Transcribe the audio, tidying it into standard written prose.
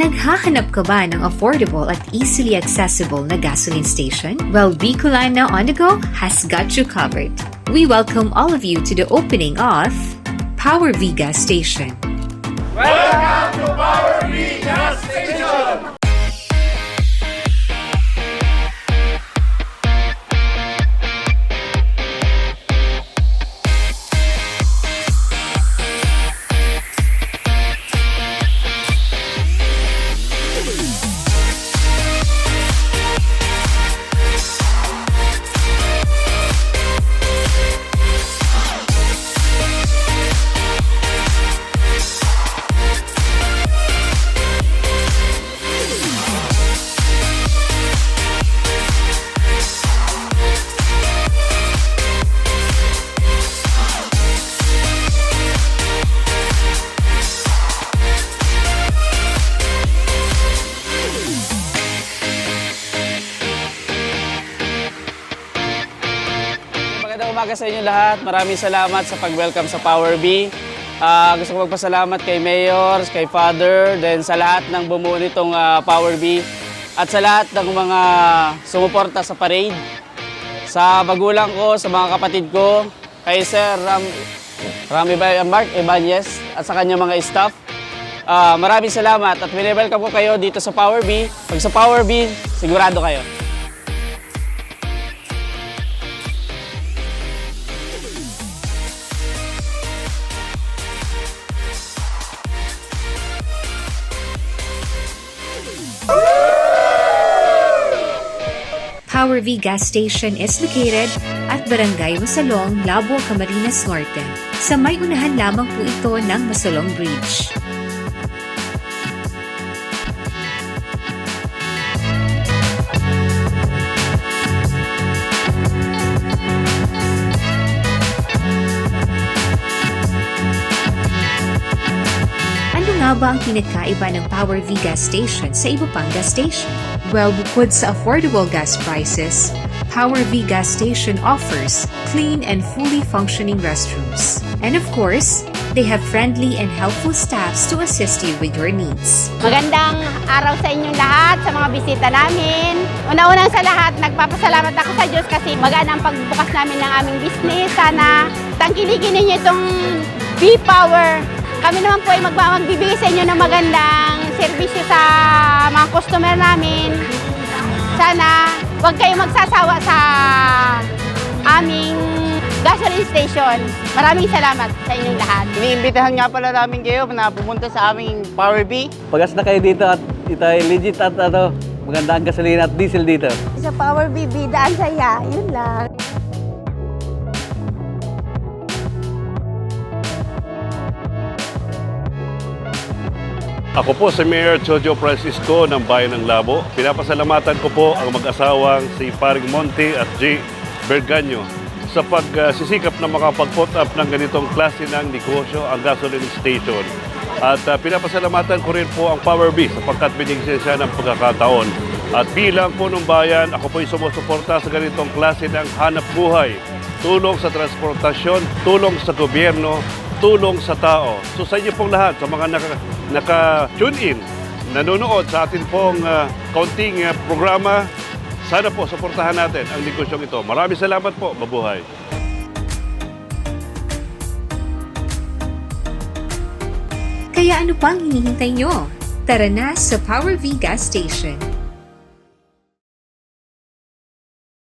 Naghahanap ka ba ng affordable at easily accessible na gasoline station? Well, Bicolana On The Go has got you covered. We welcome all of you to the opening of Power V Gas Station. Welcome to Power V Gas Station! Magandang umaga sa inyo lahat. Maraming salamat sa pag-welcome sa Power B. Gusto ko magpasalamat kay Mayor, kay Father, then sa lahat ng bumuo nitong Power B at sa lahat ng mga sumuporta sa parade. Sa magulang ko, sa mga kapatid ko, kay Sir Mark Ibanez at sa kanyang mga staff. Maraming salamat at welcome ko kayo dito sa Power B. Pag sa Power B, sigurado kayo. Power V Gas Station is located at Barangay Masalong, Labo, Camarines Norte. Sa may unahan lamang po ito ng Masalong Bridge. Ano nga ba ang pinagkaiba ng Power V Gas Station sa iba pang gas station? Well, bukod sa affordable gas prices, Power V Gas Station offers clean and fully functioning restrooms. And of course, they have friendly and helpful staffs to assist you with your needs. Magandang araw sa inyong lahat, sa mga bisita namin. Una-unang sa lahat, nagpapasalamat ako sa Diyos kasi magana ang pagbukas namin ng aming business. Sana tangkilikin ninyo itong V-Power. Kami naman po ay magbibigay sa inyo ng magandang serbisyo sa mga customer namin. Sana huwag kayong magsasawa sa aming gasoline station. Maraming salamat sa inyong lahat. Iniimbitahan nga pala namin kayo na pumunta sa aming Power B. Pagas na kayo dito at ito ay legit at maganda ang gasolina at diesel dito. Sa Power B, bida ang saya. Yun lang. Ako po si Mayor Jojo Francisco ng Bayan ng Labo. Pinapasalamatan ko po ang mag-asawang si Paring Monte at J. Berganyo sa pagsisikap na makapag-put up ng ganitong klase ng negosyo ang gasoline station. At pinapasalamatan ko rin po ang Power B sapagkat binigyan siya ng pagkakataon. At bilang punong bayan, ako po'y sumusuporta sa ganitong klase ng hanap buhay. Tulong sa transportasyon, tulong sa gobyerno, tulong sa tao. So sa inyo pong lahat, sa mga naka-tune in, nanonood sa atin pong kaunting programa, sana po suportahan natin ang negosyong ito. Maraming salamat po. Mabuhay. Kaya ano pang hinihintay nyo? Tara na sa Power V Gas Station.